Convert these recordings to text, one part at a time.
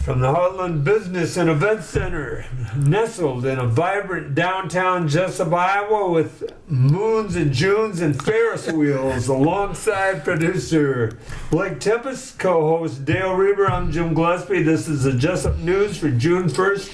from the Heartland Business and Event Center, nestled in a vibrant downtown Jesup, Iowa, with moons and Junes and Ferris wheels, alongside producer Blake Tempus, co-host Dale Rueber. I'm Jim Gillespie. This is the Jesup News for June 1st,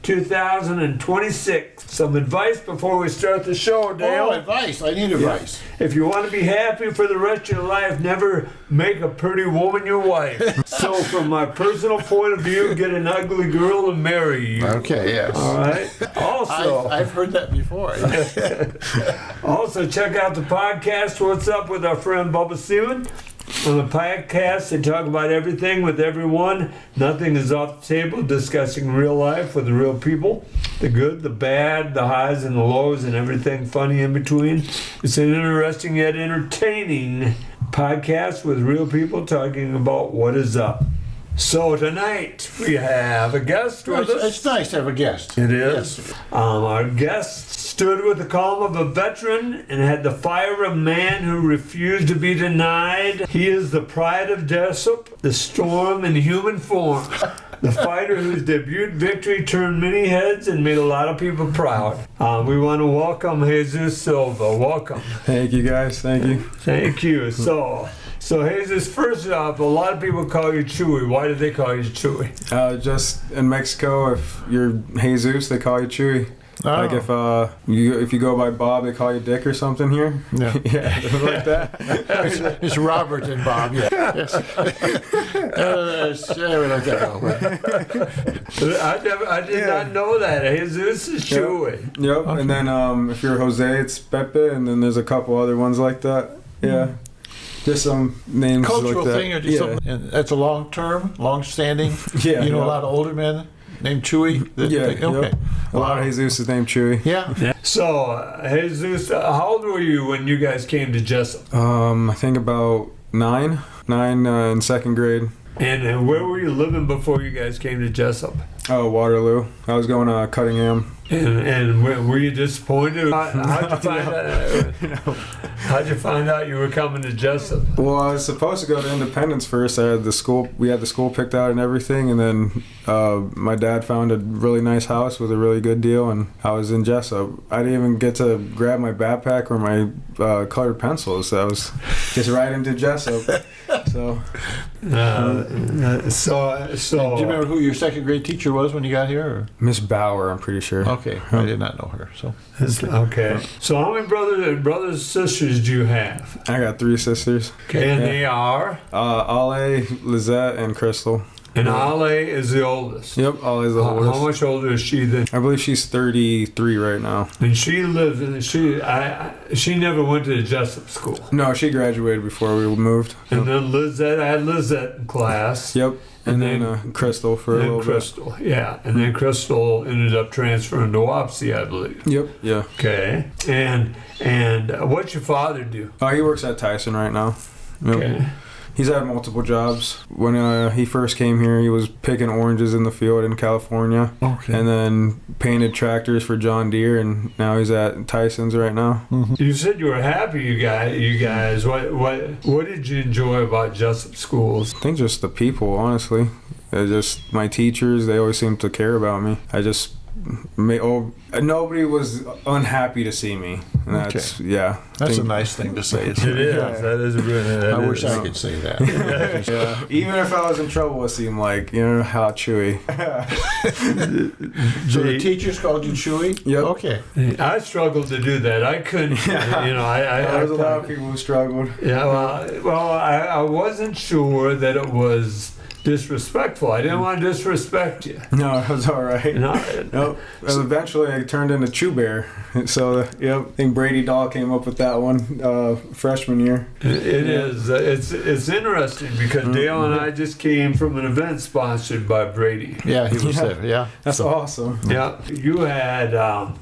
2026. Some advice before we start the show, Dale. Oh, advice. I need advice. If you want to be happy for the rest of your life, never make a pretty woman your wife. So from my personal point of view, get an ugly girl and marry you. Okay, yes. All right. Also, I've heard that before. also check out the podcast, What's Up with our friend Bubba Seaman. On the podcast, they talk about everything with everyone. Nothing is off the table, discussing real life with real people. The good, the bad, the highs and the lows, and everything funny in between. It's an interesting yet entertaining podcast with real people talking about what is up. So tonight we have a guest with us. It's nice to have a guest. It is. Yes. Our guest stood with the calm of a veteran and had the fire of a man who refused to be denied. He is the pride of Jesup, the storm in human form, the fighter whose debut victory turned many heads and made a lot of people proud. We want to welcome Jesus Silva. Welcome. Thank you, guys. Thank you. Thank you. So Jesus, first off, a lot of people call you Chewy. Why do they call you Chewy? Just in Mexico, if you're Jesus, they call you Chewy. Oh. Like if you go by Bob, they call you Dick or something here. Yeah. Yeah, like that. It's Robert and Bob, yeah. Yes. I did not know that. Jesus is Chewy. Yep. Okay. And then if you're Jose, it's Pepe, and then there's a couple other ones like that. Yeah. Just some names Cultural like that. thing or just something. And that's a long-standing. Yeah. You know, yeah. a lot of older men named Chewy. Okay. Yep. A lot of Jesus is named Chewy. Yeah. So, Jesus, how old were you when you guys came to Jesup? I think about nine in second grade. And where were you living before you guys came to Jesup? Oh, Waterloo. I was going to Cuttingham. And were you disappointed? How'd you find out you were coming to Jesup? Well, I was supposed to go to Independence first. We had the school picked out and everything, and then my dad found a really nice house with a really good deal, and I was in Jesup. I didn't even get to grab my backpack or my colored pencils. I was just right into Jesup. So, Do you remember who your second grade teacher was when you got here? Or? Miss Bauer, I'm pretty sure. Okay, I did not know her. So Okay. So how many brothers and sisters do you have? I got 3 sisters. Okay, and Yeah. they are? Ale, Lizette, and Crystal. And Ale is the oldest. Yep, Ale's the How oldest. much older is she than? I believe she's 33 right now. And she lives in she never went to the Jesup school. No, she graduated before we moved. And then Lizette, I had Lizette in class. Yep. And And then Crystal for a little Crystal, yeah. And then Crystal ended up transferring to Wapsie, I believe. bit. Yep. Yeah. Okay. And what's your father do? Oh, he works at Tyson right now. Yep. Okay. He's had multiple jobs. When he first came here, he was picking oranges in the field in California. okay. And then painted tractors for John Deere, and now he's at Tyson's right now. You said you were happy, you guys. What did you enjoy about Jesup schools? I think just the people, honestly. Just my teachers, they always seem to care about me. Nobody was unhappy to see me. And that's, yeah. That's a nice thing to say. It is. That is really. I wish I could say that. Yeah. Even if I was in trouble, it seemed like, how Chewy. So the teachers called you Chewy? Yep. Okay. I struggled to do that. I couldn't. There was a lot of people who struggled. Yeah. Well, I wasn't sure that it was disrespectful. I didn't want to disrespect you. No, it was all right. No. Nope. Eventually, I turned into Chew Bear. So, yep. I think Brady Dahl came up with that one freshman year. It is. It's interesting because Dale and I just came from an event sponsored by Brady. Yeah, he was there. Yeah. That's awesome. Yeah. You had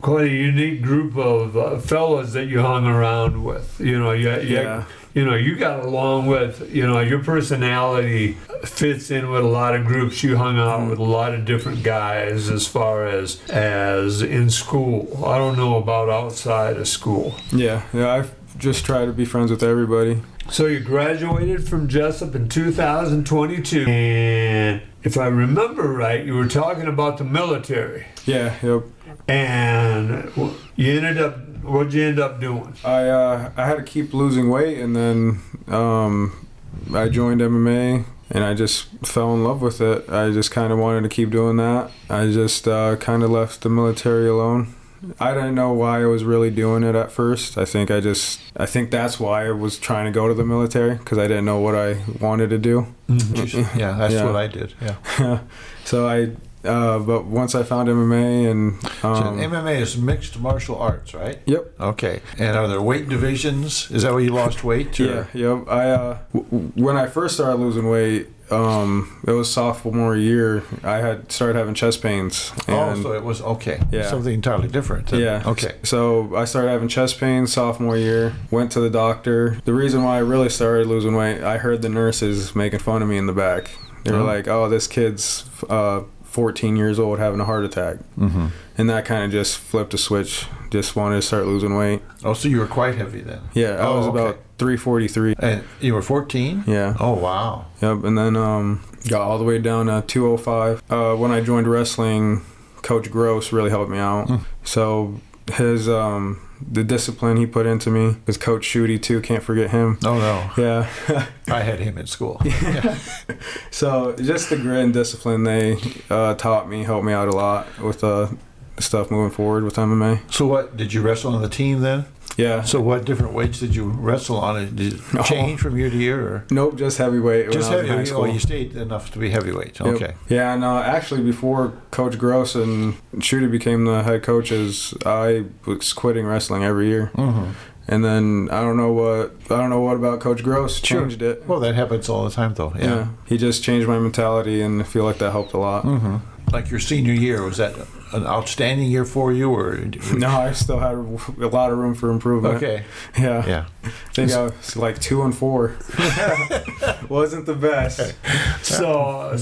quite a unique group of fellows that you hung around with. Yeah. You got along with, your personality fits in with a lot of groups. You hung out with a lot of different guys as far as in school. I don't know about outside of school. Yeah, I just try to be friends with everybody. So you graduated from Jesup in 2022, and if I remember right, you were talking about the military. Yeah, yep. And you ended up, what'd you end up doing? I had to keep losing weight, and then I joined MMA, and I just fell in love with it. I just kind of wanted to keep doing that. I just kind of left the military alone. I didn't know why I was really doing it at first. I think that's why I was trying to go to the military, because I didn't know what I wanted to do. Mm-hmm. Yeah, that's what I did. Yeah. So but once I found MMA and so MMA is mixed martial arts, right? Yep. Okay. And are there weight divisions? Is that where you lost weight? Or? Yeah. Yep. When I first started losing weight, it was sophomore year. I had started having chest pains. And so it was Yeah. something entirely different. Yeah. Okay. So I started having chest pains sophomore year. Went to the doctor. The reason why I really started losing weight, I heard the nurses making fun of me in the back. They were like, "Oh, this kid's 14 years old having a heart attack." Mm-hmm. And that kind of just flipped a switch. Just wanted to start losing weight. Oh, so you were quite heavy then? Yeah, I was about 343. And you were 14? Yeah. Oh, wow. Yep, and then got all the way down to 205. When I joined wrestling, Coach Gross really helped me out. So his the discipline he put into me, his Coach Shooty too, can't forget him. Oh, no. Yeah. I had him at school. Yeah. So just the grit and discipline they taught me helped me out a lot with stuff moving forward with MMA. So what, did you wrestle on the team then? Yeah. So what different weights did you wrestle on? Did it change from year to year? Or? Nope, just heavyweight. Just when I was in high heavyweight. school. Oh, you stayed enough to be heavyweight. Yep. Okay. Yeah, and actually before Coach Gross and Shooty became the head coaches, I was quitting wrestling every year. Mm-hmm. And then I don't know what about Coach Gross changed it. Well, that happens all the time, though. Yeah. He just changed my mentality, and I feel like that helped a lot. Mm-hmm. Like your senior year, was that an outstanding year for you, or? No, I still had a lot of room for improvement. Okay. Yeah. Yeah. I think I was like 2-4. Wasn't the best. So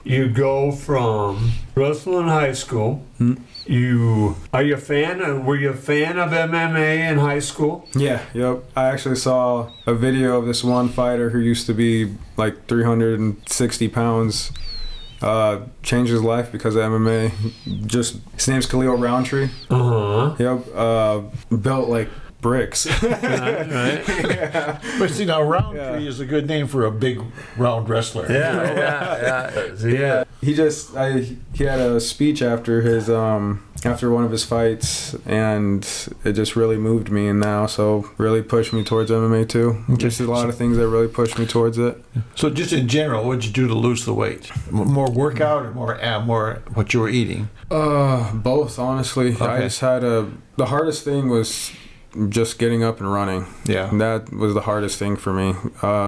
you go from wrestling in high school. Were you a fan of MMA in high school? Yeah, yep. I actually saw a video of this one fighter who used to be like 360 pounds, changed his life because of MMA. His name's Khalil Roundtree. Yep. Built like bricks. Right. Yeah. But see, now Roundtree is a good name for a big round wrestler. Yeah. He had a speech after one of his fights, and it just really moved me, and now so really pushed me towards MMA too. Just a lot of things that really pushed me towards it. So just in general, what did you do to lose the weight? More workout or more what you were eating? Both, honestly. Okay. I just had the hardest thing was just getting up and running. Yeah. That was the hardest thing for me.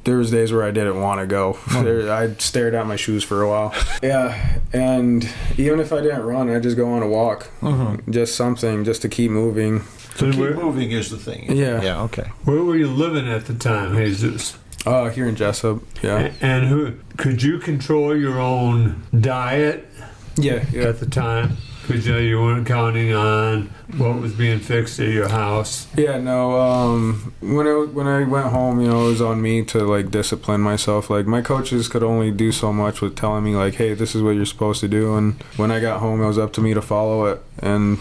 There was days where I didn't want to go. I stared at my shoes for a while. Yeah, and even if I didn't run, I'd just go on a walk. Mm-hmm. Just something, just to keep moving. So keep moving is the thing. Yeah. Yeah, okay. Where were you living at the time, Jesus? Here in Jesup, yeah. And could you control your own diet Yeah. at the time? Because you weren't counting on what was being fixed at your house. Yeah, no. When I went home, it was on me to like discipline myself. Like my coaches could only do so much with telling me like, "Hey, this is what you're supposed to do." And when I got home, it was up to me to follow it. And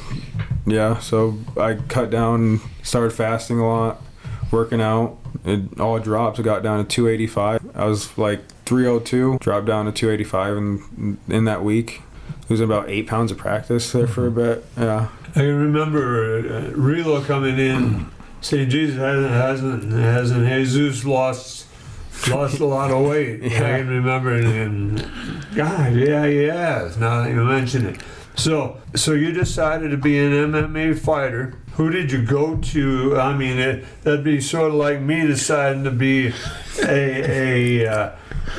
yeah, so I cut down and started fasting a lot, working out. It all dropped. It got down to 285. I was like 302, dropped down to 285 in that week. Losing about 8 pounds of practice there for a bit. Yeah. I can remember Relo coming in saying, "Jesus, hasn't Jesus lost a lot of weight?" Yeah. I can remember, and God, yeah, he has. Now that you mention it, so you decided to be an MMA fighter. Who did you go to? I mean, that'd be sort of like me deciding to be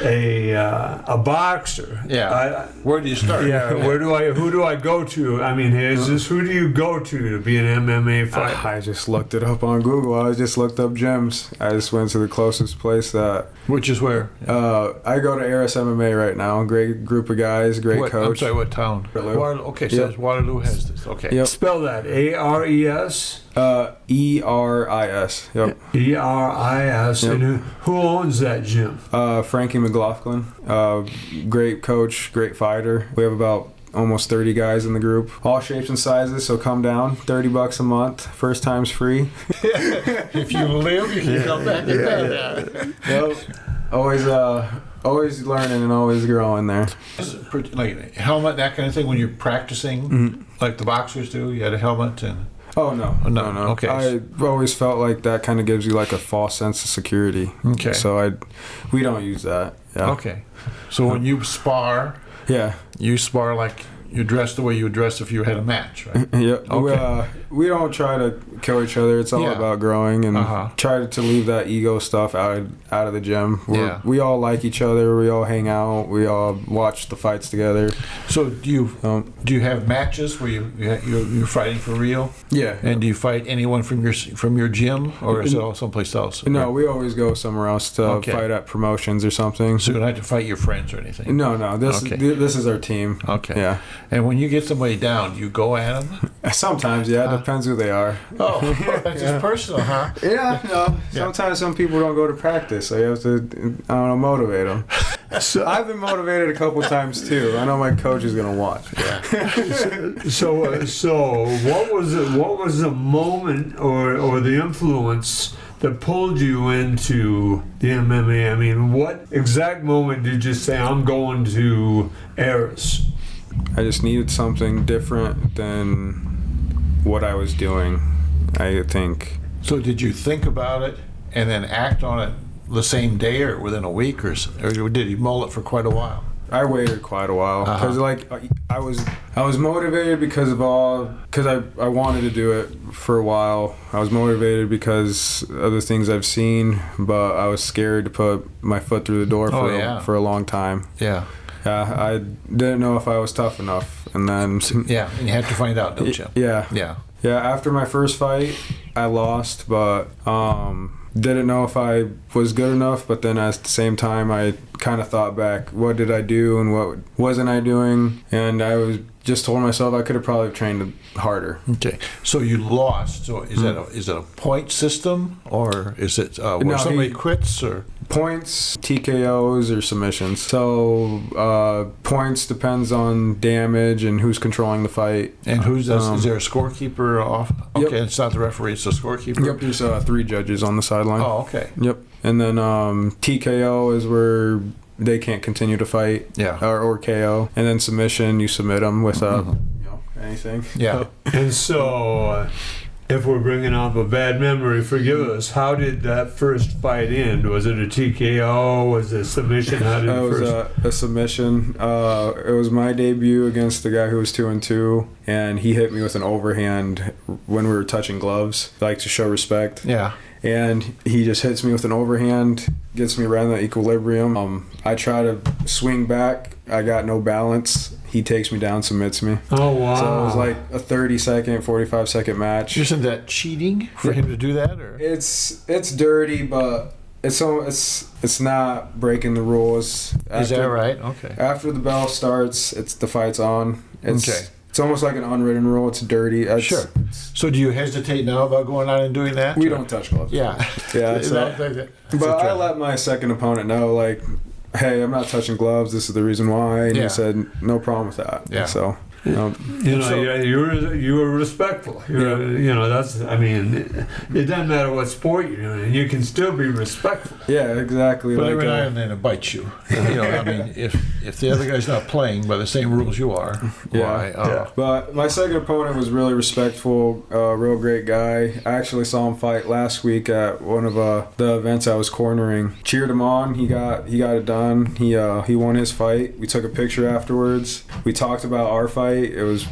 a boxer. Yeah. Where do you start? Yeah. Who do I go to? I mean, who do you go to be an MMA fighter? I just looked it up on Google. I just looked up gyms. I just went to the closest place that. Which is where? I go to Aris MMA right now. Great group of guys. Great coach. I'm sorry, what town? Waterloo. Okay, so Waterloo has this. Okay. Yep. Spell that. ARES. ERIS. Yep. ERIS. Yep. And who owns that gym? Frankie McLaughlin. Great coach, great fighter. We have about almost 30 guys in the group, all shapes and sizes. So come down, $30 a month. First time's free. If you live, you can come back and pay. Yep. Always learning and always growing there. Like helmet, that kind of thing. When you're practicing, like the boxers do, you had a helmet and. Oh no. Okay. I always felt like that kind of gives you like a false sense of security. Okay. So we don't use that. Yeah. Okay. So when you spar, Yeah. you spar like you dress the way you would dress if you had a match, right? Yeah. Okay. We don't try to kill each other. It's all Yeah. about growing and try to leave that ego stuff out of the gym. We all like each other. We all hang out. We all watch the fights together. So do you have matches where you're fighting for real? Yeah. And do you fight anyone from your gym, or is it all someplace else? No, we always go somewhere else to fight at promotions or something. So you don't have to fight your friends or anything? No. This is our team. Okay. Yeah. And when you get somebody down, do you go at them? Sometimes, yeah. It depends who they are. Oh, that's just personal, huh? Yeah, no. Sometimes some people don't go to practice, so you have to, motivate them. So I've been motivated a couple times too. I know my coach is gonna watch. Yeah. So what was the moment or the influence that pulled you into the MMA? I mean, what exact moment did you say, I'm going to Eris? I just needed something different than what I was doing, I think. So did you think about it and then act on it the same day or within a week, or did you mull it for quite a while? I waited quite a while because I was motivated because I wanted to do it for a while. I was motivated because of the things I've seen, but I was scared to put my foot through the door for a long time. Yeah. I didn't know if I was tough enough, and then and you have to find out, don't you? Yeah. After my first fight, I lost, but didn't know if I was good enough. But then at the same time, I kind of thought back, what did I do and what wasn't I doing? And I just told myself I could have probably trained harder. Okay, so you lost. So is it a point system, or is it where somebody quits, or points, TKOs, or submissions? So points depends on damage and who's controlling the fight. And who's is there a scorekeeper off? Okay, It's not the referee; it's the scorekeeper. Yep, there's 3 judges on the sideline. Oh, okay. Yep, and then TKO is where they can't continue to fight. Yeah. Or KO, and then submission, you submit them with anything. Yeah. And so, if we're bringing up a bad memory, forgive us. How did that first fight end? Was it a TKO? Was it a submission? How did it was a submission. It was my debut against the guy who was 2-2, and he hit me with an overhand when we were touching gloves, like to show respect. Yeah. And he just hits me with an overhand, gets me around the equilibrium. I try to swing back. I got no balance. He takes me down, submits me. Oh, wow. So it was like a 30-second, 45-second match. Isn't that cheating for him to do that? Or It's dirty, but it's not breaking the rules. Is that right? Okay. After the bell starts, the fight's on. Okay. It's almost like an unwritten rule. It's dirty. Sure. So do you hesitate now about going out and doing that? We don't touch gloves. Yeah. Yeah. But I let my second opponent know, like, hey, I'm not touching gloves. This is the reason why. And he said, no problem with that. Yeah. So, you were respectful. That's. I mean, it doesn't matter what sport you're doing. You can still be respectful. Yeah, exactly. But every now and then it bites you. I mean, if the other guy's not playing by the same rules you are, why? But my second opponent was really respectful, real great guy. I actually saw him fight last week at one of the events I was cornering. Cheered him on. He got it done. He won his fight. We took a picture afterwards. We talked about our fight. It was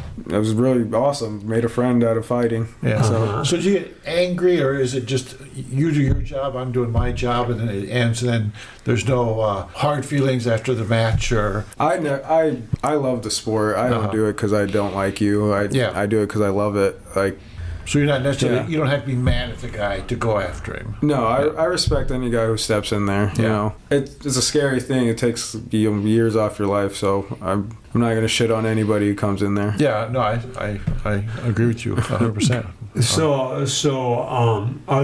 really awesome. Made a friend out of fighting. Yeah. So do you get angry, or is it just you do your job, I'm doing my job, and then it ends, and then there's no hard feelings after the match? Or I love the sport. I don't do it because I don't like you. I do it because I love it. Like. So you're not necessarily you don't have to be mad at the guy to go after him. No, I respect any guy who steps in there. You know, it's a scary thing. It takes years off your life. So I'm not going to shit on anybody who comes in there. Yeah, no, I agree with you 100%. Are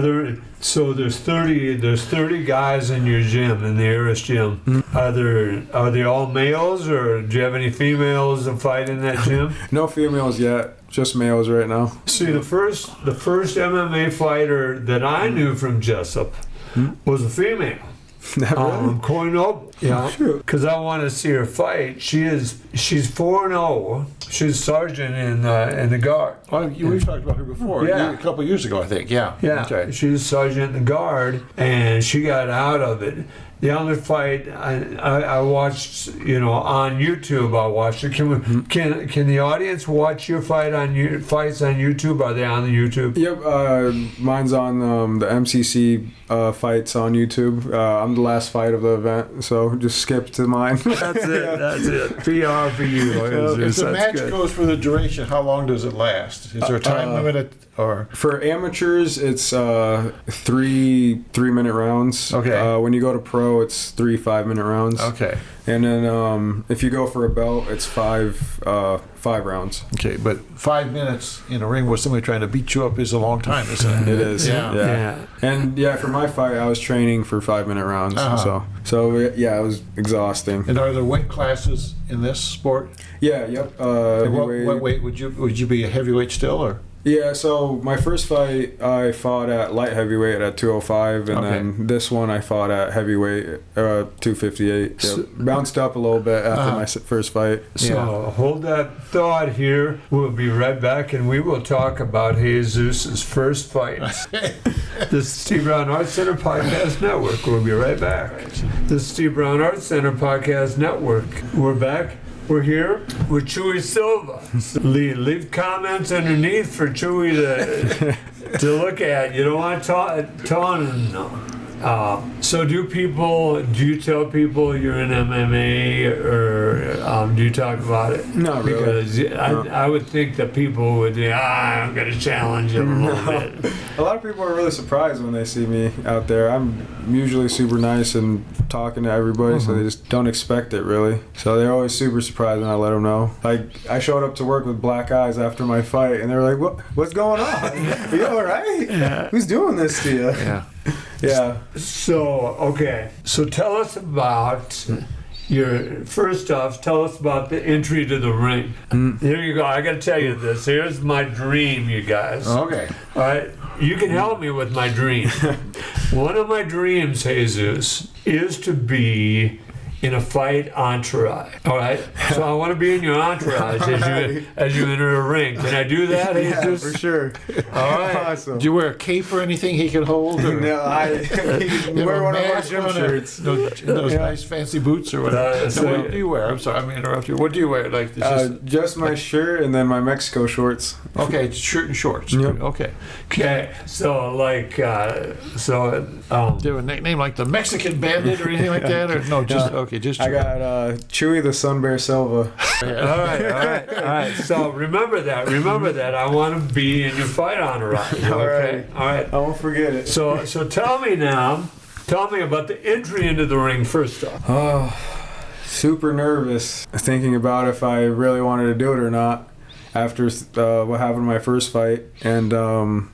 there? So there's 30 guys in your gym, in the Eris gym. Mm-hmm. Are they all males, or do you have any females that fight in that gym? No females yet, just males right now. See, the first MMA fighter that I knew from Jesup was a female. Corey Noble. Yeah, because I want to see her fight. She's 4-0. She's sergeant in the guard. Oh, we've talked about her before. Yeah. A couple of years ago, I think. Yeah. Yeah, Okay. she's sergeant in the guard, and she got out of it. The other fight I watched, on YouTube. I watched it. Can the audience watch your fights on YouTube? Are they on the YouTube? Yep, mine's on the MCC fights on YouTube. I'm the last fight of the event, so just skip to mine. That's it. That's it. PR for you. If the match good. goes for the duration, how long does it last? Is there a time limit? Or For amateurs, it's 3-minute rounds. Okay. When you go to pro, it's 3 5-minute rounds. okay, And then if you go for a belt, it's 5 rounds. okay, but 5 minutes in a ring with somebody trying to beat you up is a long time, isn't it? It is. Yeah. And for my fight, I was training for 5-minute rounds. Uh-huh. So it was exhausting. And are there weight classes in this sport? Yeah. Yep. And what Heavyweight. weight would you be a heavyweight still, or? Yeah, so my first fight, I fought at light heavyweight at 205, and Okay. then this one I fought at heavyweight 258. Yep. Bounced up a little bit after my first fight. So hold that thought here. We'll be right back, and we will talk about Jesus' first fight. This is Steve Brown Arts Center Podcast Network. We'll be right back. This is Steve Brown Arts Center Podcast Network. We're back. We're here with Chewy Silva. Leave comments underneath for Chewy to look at. You don't want to taunt. So do you tell people you're in MMA, or do you talk about it? Not really. Because I would think that people would say, I'm going to challenge you a little bit. A lot of people are really surprised when they see me out there. I'm usually super nice and talking to everybody, so they just don't expect it, really. So they're always super surprised when I let them know. Like, I showed up to work with black eyes after my fight, and they were like, what's going on? Are you all right? Yeah. Who's doing this to you? Yeah. Yeah. So tell us about first off, tell us about the entry to the ring. Here you go. I got to tell you this. Here's my dream, you guys. Okay. All right. You can help me with my dream. One of my dreams, Jesus, is to be in a fight entourage. All right. So I want to be in your entourage as you enter a ring. Can I do that, Yeah, Jesus? for sure. All right. Awesome. Do you wear a cape or anything he can hold? Or No, I you wear have a one of our mask gym on, or shirts. those nice fancy boots or whatever. So- What do you wear? I'm sorry, I'm interrupting you. What do you wear? Like this? Just my shirt and then my Mexico shorts. Okay, it's shirt and shorts. Yep. Okay. Okay. So Do you have a nickname like the Mexican Bandit or anything like that? Or no, just just. I got Chewy the Sun Bear Silva. all right. So remember that. I want to be in your fight entourage. Okay. All right. I won't forget it. So tell me about the entry into the ring first off. Oh, super nervous. Thinking about if I really wanted to do it or not after what happened in my first fight. And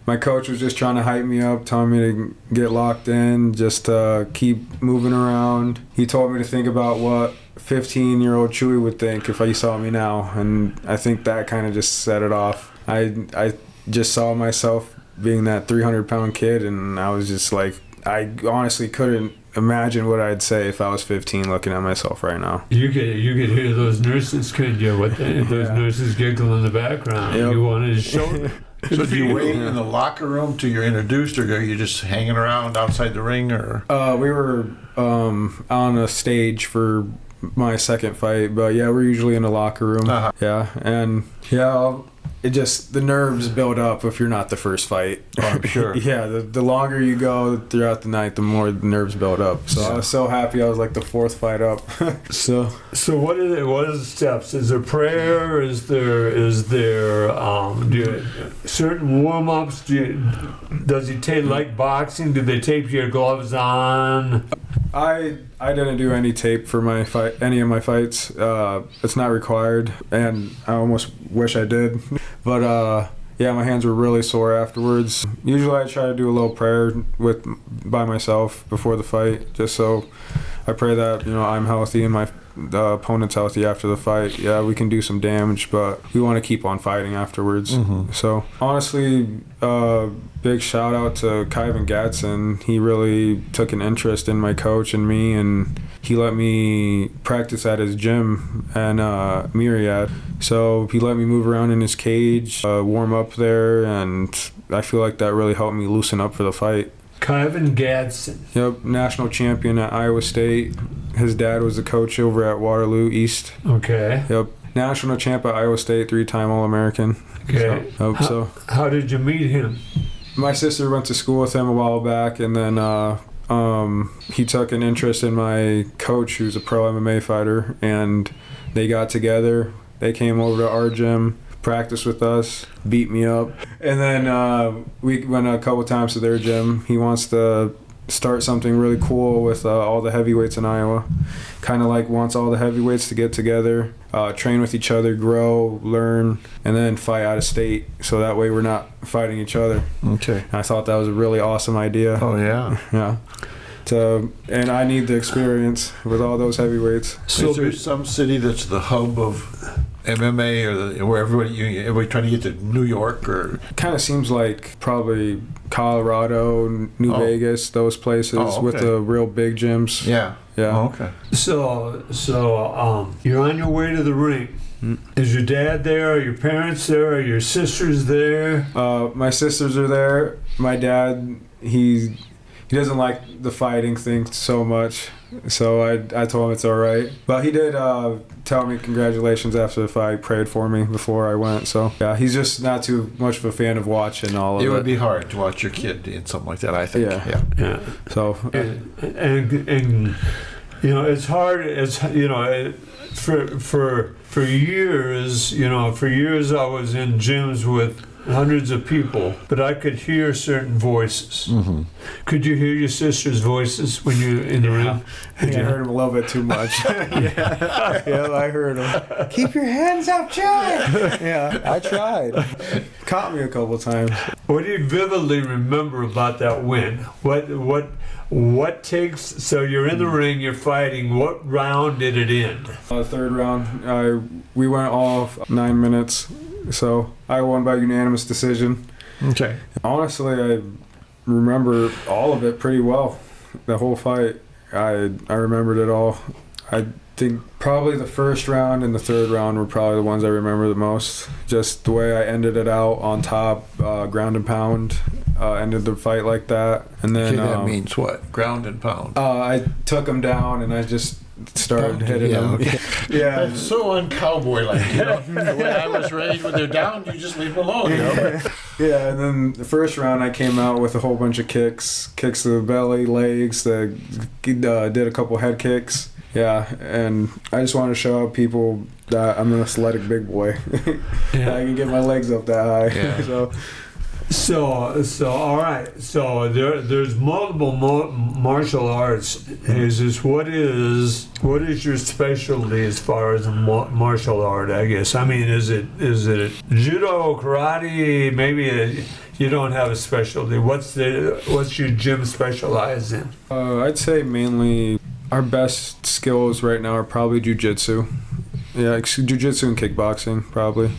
my coach was just trying to hype me up, telling me to get locked in, just keep moving around. He told me to think about what 15-year-old Chewy would think if he saw me now. And I think that kind of just set it off. I just saw myself being that 300-pound kid, and I was just like, I honestly couldn't imagine what I'd say if I was 15 looking at myself right now. You could hear those nurses, couldn't you? Those nurses giggle in the background. Yep. You wanted to show them. So do you wait in the locker room till you're introduced, or are you just hanging around outside the ring, or? We were on a stage for my second fight, but yeah, we're usually in the locker room. Uh-huh. Yeah, and it just, the nerves build up if you're not the first fight. Oh, I'm sure. Yeah, the longer you go throughout the night, the more the nerves build up. So I was so happy I was like the fourth fight up. So what are the steps? Is there prayer? Is there certain warm-ups? Does he take, like boxing? Do they tape your gloves on? I didn't do any tape for any of my fights. It's not required, and I almost wish I did. But Yeah, my hands were really sore afterwards. Usually I try to do a little prayer by myself before the fight, just so I pray that, I'm healthy and my opponent's healthy after the fight. Yeah, we can do some damage, but we want to keep on fighting afterwards. So honestly, big shout out to Kyvan Gatson. He really took an interest in my coach and me, and he let me practice at his gym and Myriad. So he let me move around in his cage, warm up there, and I feel like that really helped me loosen up for the fight. Kyvan Gadsden. Yep, national champion at Iowa State. His dad was the coach over at Waterloo East. Okay. Yep, national champ at Iowa State, 3-time All-American. Okay. How did you meet him? My sister went to school with him a while back, and then he took an interest in my coach, who's a pro MMA fighter, and they got together. They came over to our gym, practiced with us, beat me up, and then we went a couple times to their gym. He wants to start something really cool with all the heavyweights in Iowa. Kind of like wants all the heavyweights to get together, train with each other, grow, learn, and then fight out of state. So that way we're not fighting each other. Okay. And I thought that was a really awesome idea. Oh, yeah. Yeah. And I need the experience with all those heavyweights. So is there some city that's the hub of MMA, or where everybody trying to get to New York, or Kind of seems like probably Colorado, New Vegas, those places with the real big gyms. Yeah. Oh, okay. So you're on your way to the ring. Is your dad there? Are your parents there? Are your sisters there? My sisters are there. My dad, he doesn't like the fighting thing so much, so I told him it's all right. But he did tell me congratulations after the fight, prayed for me before I went. So yeah, he's just not too much of a fan of watching all of it. It would be hard to watch your kid in something like that, I think. Yeah. So and it's hard. It's for years. For years I was in gyms with hundreds of people, but I could hear certain voices. Could you hear your sister's voices when you in the room? I heard him a little bit too much. Yeah, I heard him. Keep your hands up, John. Yeah, I tried. Caught me a couple times. What do you vividly remember about that win? What takes? So you're in the ring, you're fighting. What round did it end? Third round, we went all 9 minutes. So I won by unanimous decision. Okay. Honestly, I remember all of it pretty well. The whole fight, I remembered it all. I think probably the first round and the third round were probably the ones I remember the most. Just the way I ended it out on top, ground and pound, ended the fight like that. And then that means what? Ground and pound. I took him down and I just started hitting him. Okay. Yeah. That's so uncowboy-like. The way I was raised, when they're down, you just leave them alone. Yeah, and then the first round I came out with a whole bunch of kicks to the belly, legs, did a couple head kicks. Yeah, and I just want to show people that I'm an athletic big boy. I can get my legs up that high. Yeah. So all right. So there's multiple martial arts. What is your specialty as far as martial art? I guess. I mean, is it judo, karate? Maybe you don't have a specialty. What's your gym specialize in? I'd say mainly our best skills right now are probably jiu-jitsu. Yeah, jiu-jitsu and kickboxing probably.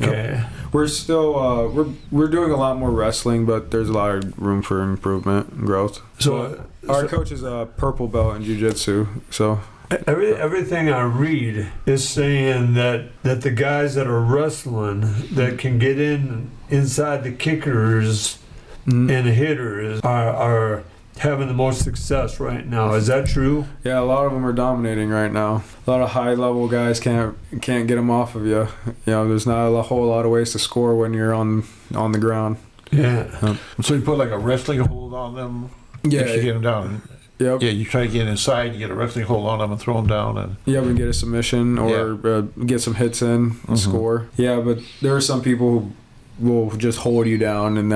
Yep. Okay. We're still we're doing a lot more wrestling, but there's a lot of room for improvement and growth. So our coach is a purple belt in jiu-jitsu. So everything I read is saying that the guys that are wrestling that can get inside the kickers and the hitters are having the most success right now. Is that true? Yeah, a lot of them are dominating right now. A lot of high-level guys can't get them off of you. There's not a whole lot of ways to score when you're on the ground. Yeah. So you put like a wrestling hold on them. Yeah. You get them down. Yep. Yeah, you try to get inside, you get a wrestling hold on them and throw them down. And we can get a submission or get some hits in and score. Yeah, but there are some people who will just hold you down, and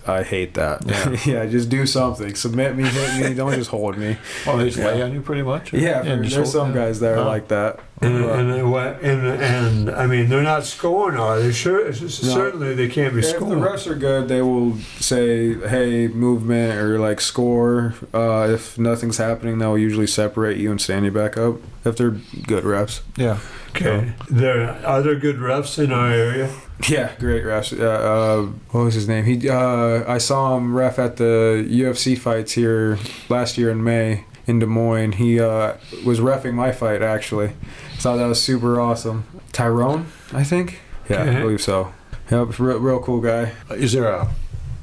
I hate that. Yeah, just do something. Submit me, hit me, don't just hold me. Well, they just lay on you pretty much? Yeah, there's some guys that are like that. And I mean, they're not scoring, are they? Sure, certainly they can't be If scoring. the refs are good, they will say, hey, movement or like score. If nothing's happening, they'll usually separate you and stand you back up if they're good refs. Yeah. Okay. Are there good refs in our area? Yeah, great refs. What was his name? I saw him ref at the UFC fights here last year in May in Des Moines. He was reffing my fight, actually. Thought that was super awesome. Tyrone, I think? Yeah, Okay. I believe so. Yep, real cool guy. Is there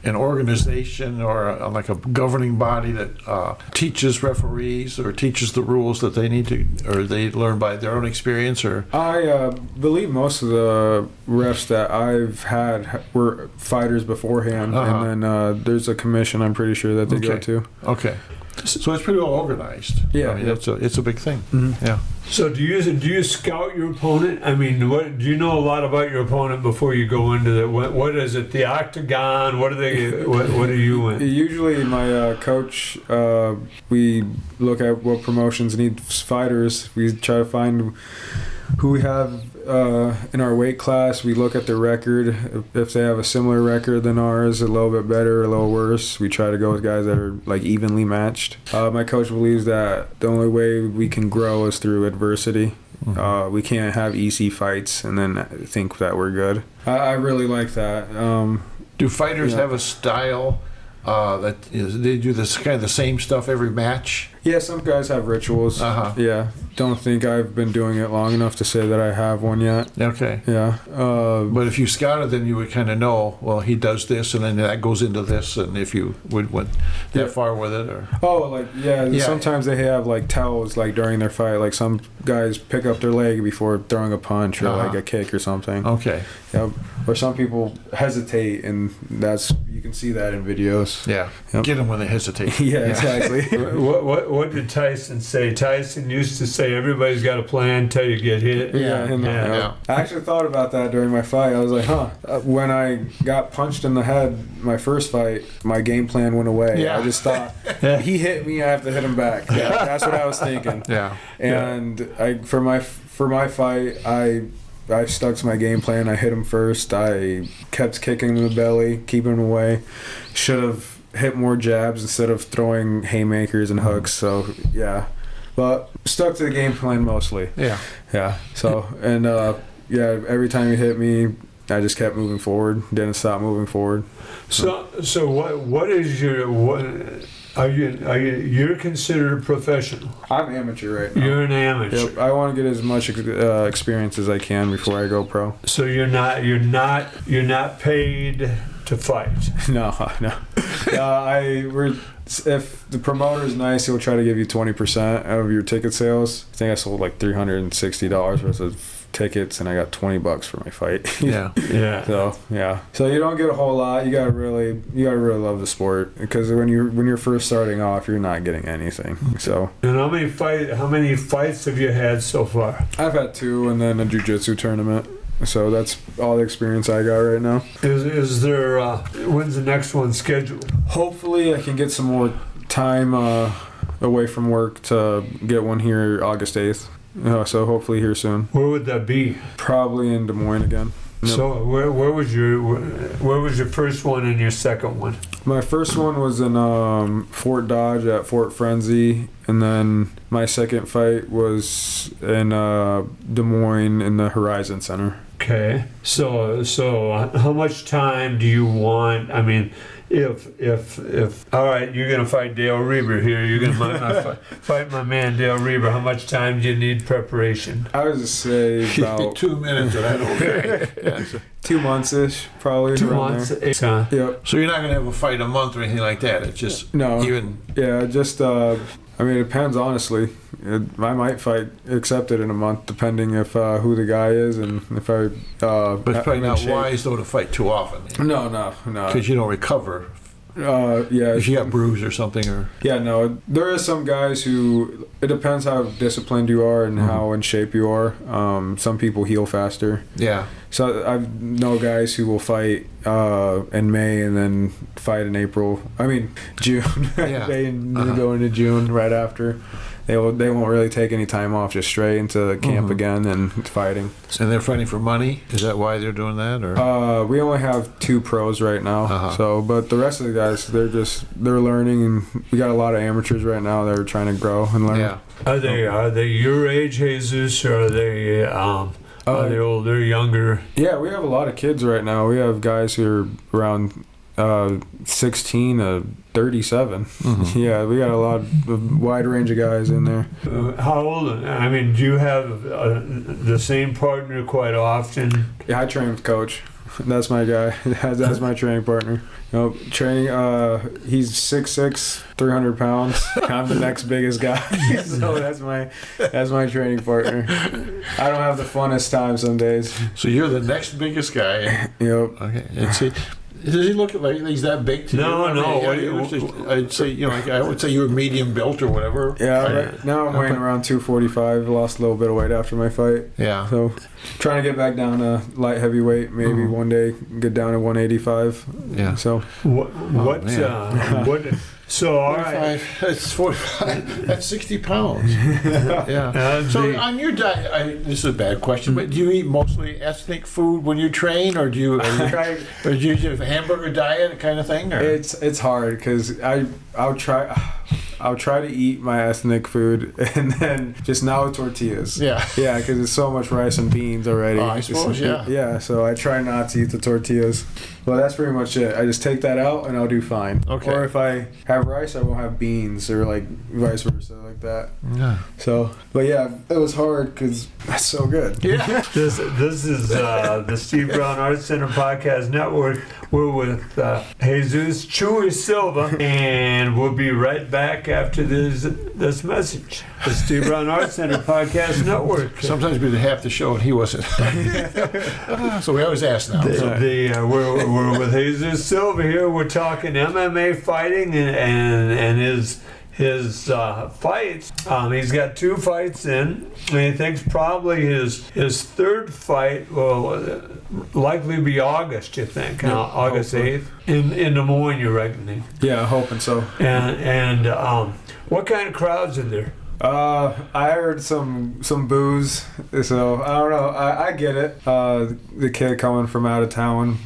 an organization or like a governing body that teaches referees or teaches the rules that they need to, or they learn by their own experience? Or I believe most of the refs that I've had were fighters beforehand, and then there's a commission I'm pretty sure that they go to. Okay. So it's pretty well organized. Yeah, I mean, yeah. it's a big thing. Mm-hmm. Yeah. So do you scout your opponent? I mean, do you know a lot about your opponent before you go into the what is it? The octagon? What are they? What are you in? Usually, my coach, we look at what promotions need fighters. We try to find who we have in our weight class. We look at their record. If they have a similar record than ours, a little bit better, a little worse, we try to go with guys that are like evenly matched. My coach believes that the only way we can grow is through adversity. We can't have easy fights and then think that we're good. I really like that. Do fighters have a style that they do this kind of the same stuff every match? Yeah, some guys have rituals. Yeah, don't think I've been doing it long enough to say that I have one yet. Okay. Yeah. But if you scouted, then you would kind of know, well, he does this, and then that goes into this, and if you went that far with it, or sometimes they have like tells like during their fight, like some guys pick up their leg before throwing a punch or like a kick or something. Okay. Yep. Or some people hesitate, and you can see that in videos. Yeah. Yep. Get them when they hesitate. Yeah, exactly. What did Tyson say? Tyson used to say everybody's got a plan until you get hit. Yeah. I actually thought about that during my fight. I was like, when I got punched in the head my first fight, my game plan went away. Yeah. I just thought, he hit me, I have to hit him back. Yeah. That's what I was thinking. Yeah. And for my fight, I stuck to my game plan. I hit him first. I kept kicking him in the belly, keeping him away. Should have hit more jabs instead of throwing haymakers and hooks. So yeah, but stuck to the game plan mostly. Yeah. So and every time he hit me, I just kept moving forward. Didn't stop moving forward. So what is you're considered a professional? I'm amateur right now. You're an amateur. Yep. I want to get as much experience as I can before I go pro. So you're not paid to fight. No. If the promoter's nice, he'll try to give you 20% of your ticket sales. I think I sold like $360 worth of tickets, and I got $20 for my fight. Yeah. So you don't get a whole lot. You gotta really love the sport, because when you're first starting off, you're not getting anything. So. And how many fights have you had so far? I've had 2, and then a jiu-jitsu tournament. So that's all the experience I got right now. Is there when's the next one scheduled? Hopefully I can get some more time away from work to get one here August 8th. So hopefully here soon. Where would that be? Probably in Des Moines again. Yep. So where was your first one and your second one? My first one was in Fort Dodge at Fort Frenzy, and then my second fight was in Des Moines in the Horizon Center. Okay. So how much time do you want? I mean, if all right, you're gonna fight Dale Rueber here. You're gonna fight my man Dale Rueber. How much time do you need preparation? I would just say about 2 minutes, and I don't 2 months-ish, probably. 2 months. Yep. So you're not gonna have a fight a month or anything like that. It's just I mean, it depends, honestly. I might fight accepted in a month, depending if who the guy is and if I. But it's probably not wise though to fight too often. No. Because you don't recover. Yeah. If you got bruised or something, or yeah, no. There is some guys who it depends how disciplined you are and how in shape you are. Some people heal faster. Yeah. So I know guys who will fight in May and then fight in April. I mean June. Yeah. They go into June right after. they won't really take any time off, just straight into camp again and fighting. And they're fighting for money? Is that why they're doing that? Or we only have 2 pros right now. So, but the rest of the guys, they're learning, and we got a lot of amateurs right now that are trying to grow and learn. Yeah. Are they your age, Jesus, or are they older, younger? Yeah, we have a lot of kids right now. We have guys who are around 16 to 37. Yeah, we got a wide range of guys in there. How old? I mean, do you have the same partner quite often? Yeah, I train with Coach. That's my guy. That's my training partner. Training. He's 6'6", 300 pounds. I'm the next biggest guy. So that's my training partner. I don't have the funnest time some days. So you're the next biggest guy. Yep. Okay. And see, does he look like he's that big to you? No. I'd say, I would say you were medium built or whatever. Yeah. Right now I'm weighing around 245. Lost a little bit of weight after my fight. Yeah. So trying to get back down to light heavyweight. Maybe one day get down to 185. Yeah. So what? So all right, that's 45. That's 60 pounds. Yeah. So on your diet, this is a bad question, but do you eat mostly ethnic food when you train, or do you do a hamburger diet kind of thing? Or? It's hard because I'll try to eat my ethnic food and then just now tortillas. Yeah, because it's so much rice and beans already. Oh, I suppose, Yeah, so I try not to eat the tortillas. Well, that's pretty much it. I just take that out and I'll do fine. Okay. Or if I have rice, I won't have beans, or like vice versa, like that. Yeah. So, but yeah, it was hard because that's so good. Yeah. This is the Steve Brown Arts Center Podcast Network. We're with Jesus Silva, and we'll be right back after this message. The Steve Brown Arts Center Podcast Network. Sometimes we have to show, and he wasn't. So we always ask now. We're with Jesus Silva here. We're talking MMA fighting and his fights. He's got 2 fights in, and he thinks probably his third fight will likely be August. You think August 8th in Des Moines? You're reckoning? Yeah, hoping so. And what kind of crowds are there? I heard some boos, so I don't know. I get it. The kid coming from out of town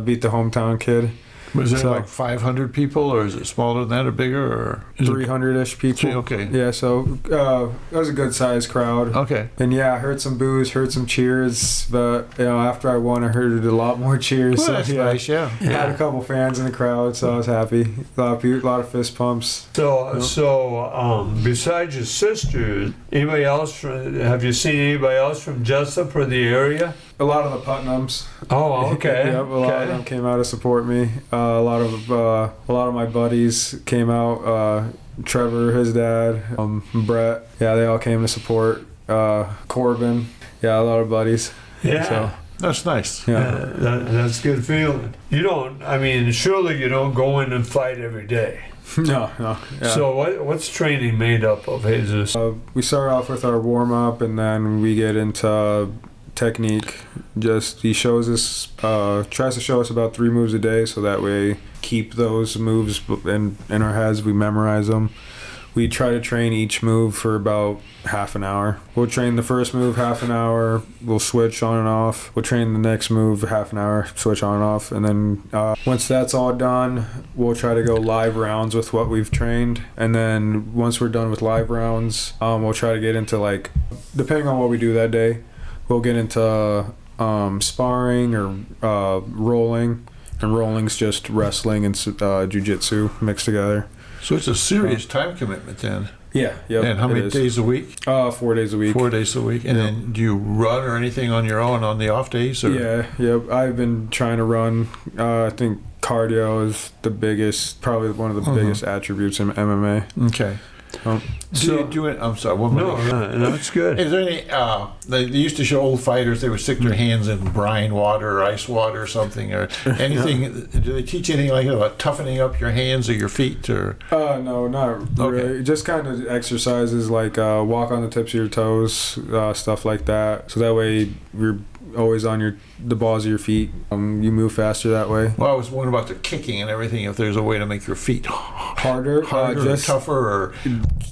beat the hometown kid. Was it like 500 people, or is it smaller than that, or bigger, or 300-ish people? Okay. Yeah, so it was a good sized crowd. Okay. And yeah, I heard some boos, heard some cheers, but after I won, I heard a lot more cheers. Well, so, that's nice. Yeah. Had a couple fans in the crowd, so I was happy. A lot of fist pumps. So besides your sister, anybody else? Have you seen anybody else from Jesup or the area? A lot of the Putnams. Oh, okay. Yep, a lot of them came out to support me. A lot of my buddies came out. Trevor, his dad, Brett. Yeah, they all came to support. Corbin. Yeah, a lot of buddies. Yeah. So, that's nice. Yeah, that's a good feeling. Surely you don't go in and fight every day. No. Yeah. So what's training made up of, Jesus? We start off with our warm up, and then we get into technique. He shows us, tries to show us about 3 moves a day, so that way keep those moves in our heads. We memorize them. We try to train each move for about half an hour. We'll train the first move half an hour. We'll switch on and off. We'll train the next move half an hour, switch on and off. And then once that's all done, we'll try to go live rounds with what we've trained. And then once we're done with live rounds, we'll try to get into, depending on what we do that day, we'll get into sparring or rolling. And rolling's just wrestling and jiu-jitsu mixed together. So it's a serious time commitment then. Yeah. Yep, and how many days a week? 4 days a week. 4 days a week. And then do you run or anything on your own on the off days? Or? Yeah. I've been trying to run. I think cardio is probably one of the biggest attributes in MMA. Okay. I'm sorry. No, it's good. Is there any? They used to show old fighters. They would stick their hands in brine water or ice water or something, or anything. Do they teach anything like about toughening up your hands or your feet, or? No, not really. Just kind of exercises like walk on the tips of your toes, stuff like that. So that way always on the balls of your feet. You move faster that way. Well, I was wondering about the kicking and everything. If there's a way to make your feet Harder, just tougher, or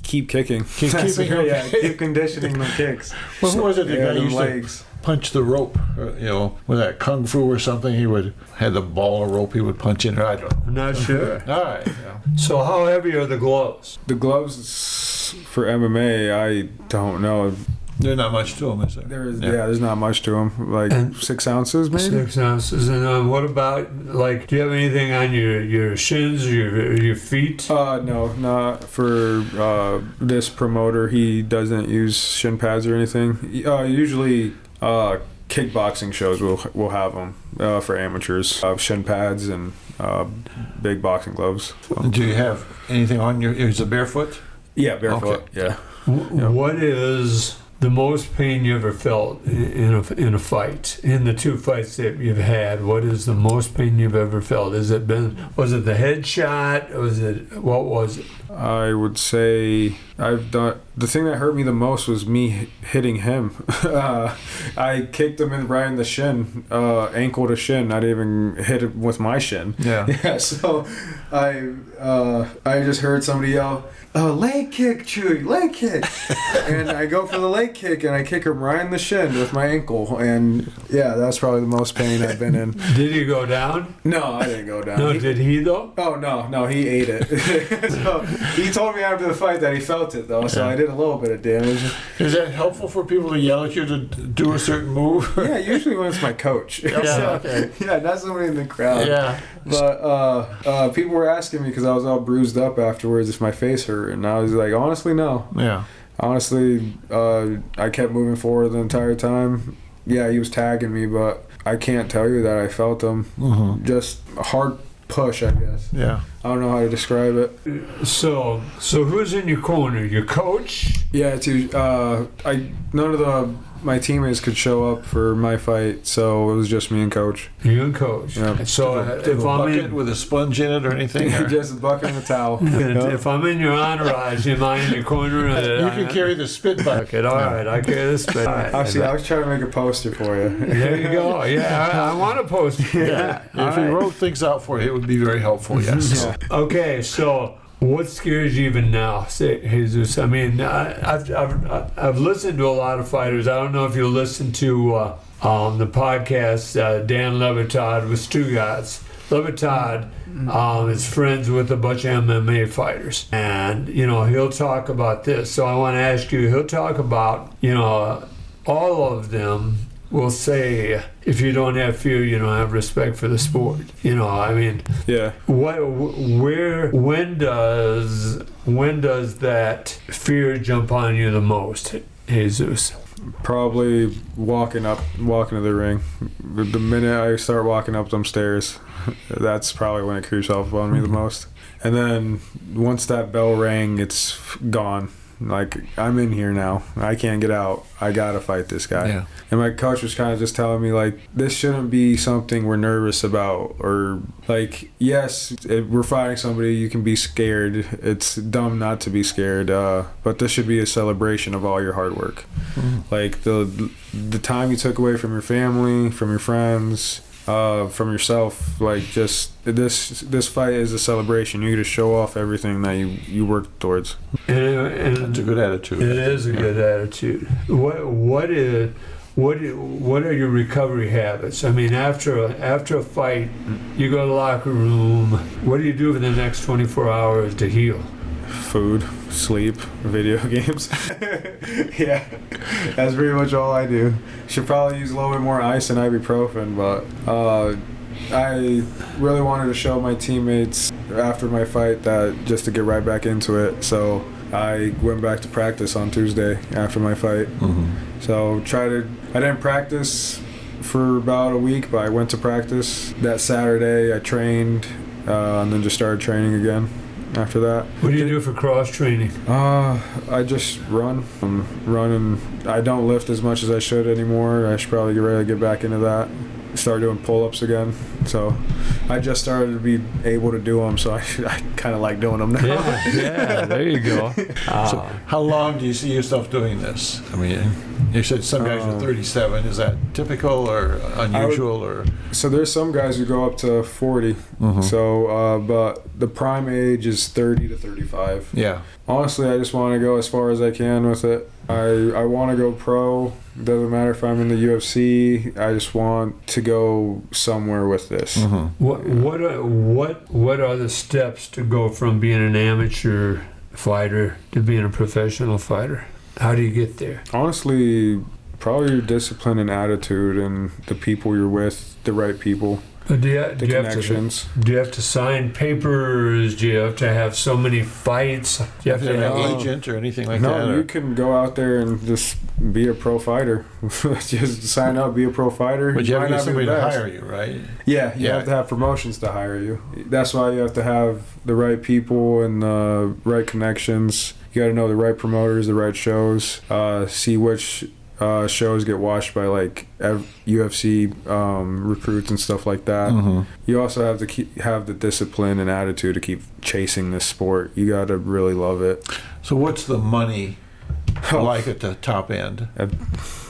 keep kicking. keep keeping. Yeah, keep conditioning the kicks. Well, who was it? The guy the used legs. to punch the rope, with that kung fu or something. He would had the ball of rope he would punch in. I don't know. I'm not sure. All right. Yeah. So how heavy are the gloves? The gloves for MMA, I don't know. There's not much to them, is there? There's not much to them. Like And 6 ounces, maybe. 6 ounces. And what about, like, do you have anything on your shins or your feet? No, not for this promoter. He doesn't use shin pads or anything. Usually, kickboxing shows will have them for amateurs. Shin pads and big boxing gloves. So. Do you have anything on your? Is it barefoot? Yeah, barefoot. Okay. Yeah. What is the most pain you ever felt in a fight? In the 2 fights that you've had, what is the most pain you've ever felt? Was it the headshot? What was it? I would say the thing that hurt me the most was me hitting him. I kicked him right in the shin, ankle to shin. I didn't even hit him with my shin. Yeah. Yeah. So I just heard somebody yell, "Oh, leg kick, Chewy, leg kick!" And I go for the leg kick, and I kick him right in the shin with my ankle. And yeah, that's probably the most pain I've been in. Did he go down? No, I didn't go down. No, did he though? Oh no, he ate it. So he told me after the fight that he felt it though, so I did a little bit of damage. Is that helpful for people to yell at you to do a certain move? Yeah, usually when it's my coach. Yeah, okay. Yeah, not somebody in the crowd. Yeah. But people were asking me because I was all bruised up afterwards if my face hurt, and I was like, honestly, no. Yeah. Honestly, I kept moving forward the entire time. Yeah, he was tagging me, but I can't tell you that I felt him. Mm-hmm. Just a hard push, I guess. Yeah. I don't know how to describe it. So who's in your corner? Your coach? Yeah, none of my teammates could show up for my fight, so it was just me and coach. You and coach. Yeah. So If if a I'm bucket in, with a sponge in it or anything? Or? Just a bucket and a towel. if I'm in your entourage, am I in your corner? You can carry the spit bucket. All right, I carry the spit. All right. Actually, I was trying to make a poster for you. There you go. Yeah, I want to post. Yeah. If he wrote things out for you, it would be very helpful, yes. Yeah. Okay, so what scares you even now, say, Jesus? I mean, I've listened to a lot of fighters. I don't know if you listen to the podcast Dan Levitard with Stugatz. Levitard is friends with a bunch of MMA fighters, and he'll talk about this. So I want to ask you. He'll talk about all of them will say, if you don't have fear, you don't have respect for the sport. I mean, Yeah. when does that fear jump on you the most, Jesus? Probably walking to the ring. The minute I start walking up them stairs, that's probably when it creeps up on me the most. And then once that bell rang, it's gone. Like, I'm in here now. I can't get out. I gotta fight this guy. Yeah. And my coach was kind of just telling me, like, this shouldn't be something we're nervous about. Or, like, yes, if we're fighting somebody, you can be scared. It's dumb not to be scared. But this should be a celebration of all your hard work. Mm-hmm. Like, the time you took away from your family, from your friends, from yourself, like, just this fight is a celebration. You get to show off everything that you worked towards. And That's a good attitude. it is a good attitude. What are your recovery habits? I mean, after a fight, you go to the locker room. What do you do for the next 24 hours to heal? Food, sleep, video games. Yeah, that's pretty much all I do. Should probably use a little bit more ice and ibuprofen, but I really wanted to show my teammates after my fight that just to get right back into it. So I went back to practice on Tuesday after my fight. Mm-hmm. So I didn't practice for about a week, but I went to practice that Saturday. I trained and then just started training again after that. What do you do for cross training? I just run. And I don't lift as much as I should anymore. I should probably get ready to get back into that. Start doing pull-ups again. So I just started to be able to do them, so I kind of like doing them now. Yeah, there you go. So how long do you see yourself doing this? I mean, You said some guys are 37. Is that typical or unusual? So there's some guys who go up to 40. So, but the prime age is 30 to 35. Yeah. Honestly, I just want to go as far as I can with it. I want to go pro. Doesn't matter if I'm in the UFC. I just want to go somewhere with this. What are the steps to go from being an amateur fighter to being a professional fighter? How do you get there? Honestly, probably your discipline and attitude and the people you're with, the right people. Do you connections. Do you have to sign papers? Do you have to have so many fights? Do you have to have an agent or anything like that? No, you can go out there and just be a pro fighter. Just sign up, be a pro fighter. But you have to get somebody to hire you, right? Yeah, you have to have promotions to hire you. That's why you have to have the right people and the right connections. You got to know the right promoters, the right shows. See which shows get watched by like UFC recruits and stuff like that. You also have to have the discipline and attitude to keep chasing this sport. You got to really love it. So what's the money like at the top end?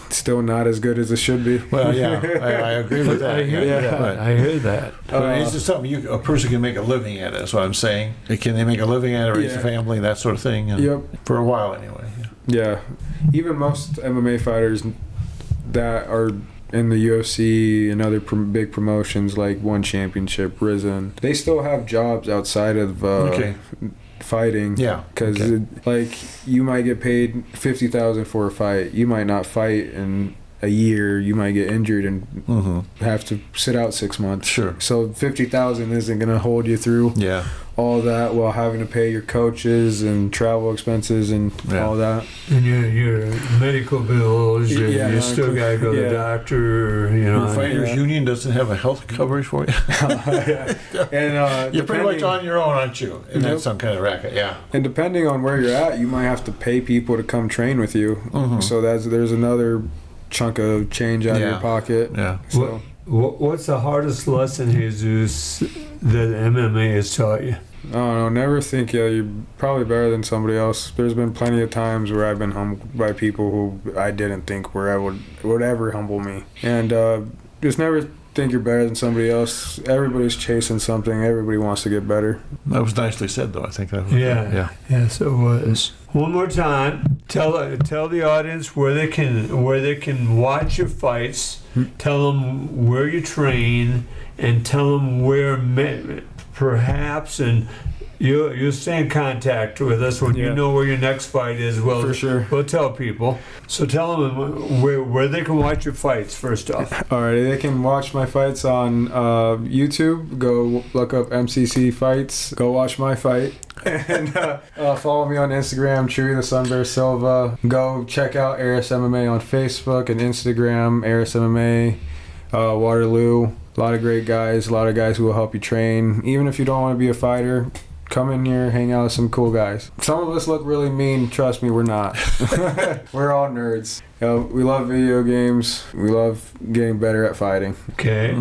Still not as good as it should be. Well, yeah, I agree with that. I hear that. But is this something a person can make a living at? That's what I'm saying. Can they make a living at it, raise a family, that sort of thing? Yep. For a while, anyway. Yeah. Even most MMA fighters that are in the UFC and other big promotions like One Championship, Risen, they still have jobs outside of fighting. Yeah. Because like you might get paid $50,000 for a fight. You might not fight in a year. You might get injured and have to sit out 6 months. Sure. So $50,000 isn't going to hold you through. Yeah. All that while having to pay your coaches and travel expenses and all that. And your medical bills, you still got to go to the doctor. The Fighters Union doesn't have a health coverage for you? And you're pretty much on your own, aren't you? And that's some kind of racket, And depending on where you're at, you might have to pay people to come train with you. So there's another chunk of change out of your pocket. Yeah. So. What's the hardest lesson, Jesus, that MMA has taught you? I don't know. Never think you're probably better than somebody else. There's been plenty of times where I've been humbled by people who I didn't think would ever humble me. And just never think you're better than somebody else. Everybody's chasing something. Everybody wants to get better. That was nicely said, though. I think that was Yes, it was. One more time, tell the audience where they can watch your fights. Tell them where you train, and tell them where perhaps and you'll stay in contact with us when you know where your next fight is. Well, for sure. We'll tell people. So tell them where they can watch your fights first off. All right, they can watch my fights on YouTube. Go look up MCC Fights. Go watch my fight. And follow me on Instagram, Chewy the Sunbear Silva. Go check out Aris MMA on Facebook and Instagram, Aris MMA, Waterloo. A lot of great guys, a lot of guys who will help you train. Even if you don't want to be a fighter, come in here, hang out with some cool guys. Some of us look really mean. Trust me, we're not. We're all nerds. We love video games. We love getting better at fighting. Okay,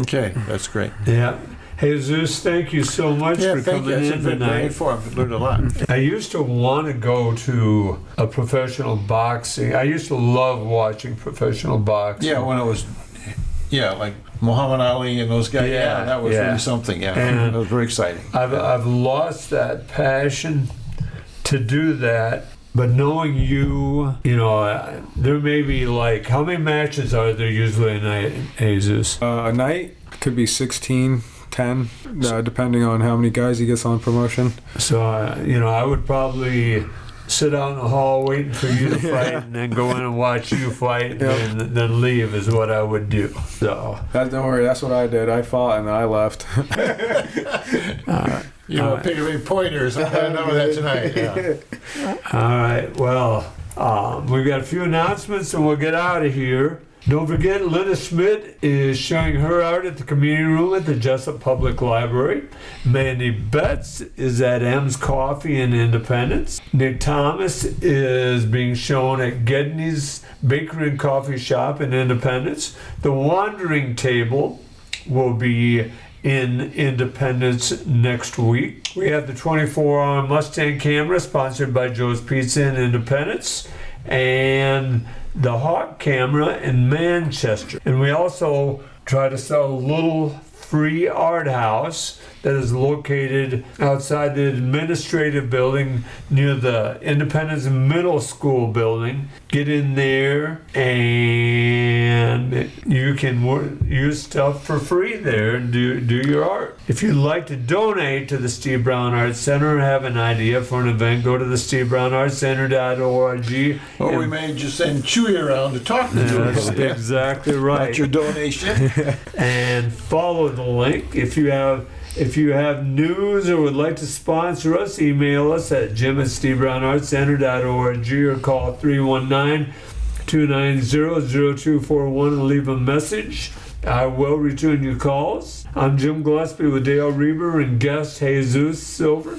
that's great. Yeah. Hey, Zeus, thank you so much for coming in tonight. I've learned a lot. I used to want to go to a professional boxing. I used to love watching professional boxing. Yeah, when it was, like Muhammad Ali and those guys. Yeah, that was really something. Yeah, and it was very exciting. I've lost that passion to do that. But knowing you, there may be how many matches are there usually a night, Jesus? A night could be 16. 10, depending on how many guys he gets on promotion. So, I would probably sit out in the hall waiting for you to fight and then go in and watch you fight and then leave is what I would do. So don't worry, that's what I did. I fought and then I left. You want to pick up any pointers? I don't know that tonight. Yeah. All right, well, we've got a few announcements and we'll get out of here. Don't forget, Linda Schmidt is showing her art at the community room at the Jesup Public Library. Mandy Betts is at M's Coffee in Independence. Nick Thomas is being shown at Gedney's Bakery and Coffee Shop in Independence. The Wandering Table will be in Independence next week. We have the 24-hour Mustang camera sponsored by Joe's Pizza in Independence. And the Hawk Camera in Manchester. And we also try to sell a little free art house that is located outside the administrative building near the Independence Middle School building. Get in there and you can use stuff for free there and do your art. If you'd like to donate to the Steve Brown Art Center or have an idea for an event, go to the SteveBrownArtCenter.org. Or we may just send Chewy around to talk to you. That's exactly right. About your donation. And follow the link. If you have news or would like to sponsor us, email us at jim@stevebrownartcenter.org or call 319-290-0241 and leave a message. I will return your calls. I'm Jim Gillespie with Dale Rueber and guest Jesus Silva,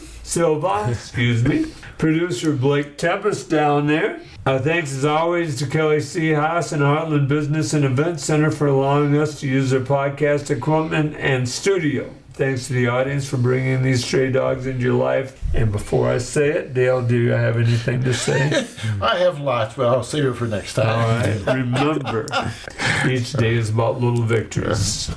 Producer Blake Tempus down there. Thanks as always to Kelly C. Haas and Heartland Business and Event Center for allowing us to use their podcast equipment and studio. Thanks to the audience for bringing these stray dogs into your life. And before I say it, Dale, do you have anything to say? I have lots, but I'll save it for next time. All right. Remember, each day is about little victories.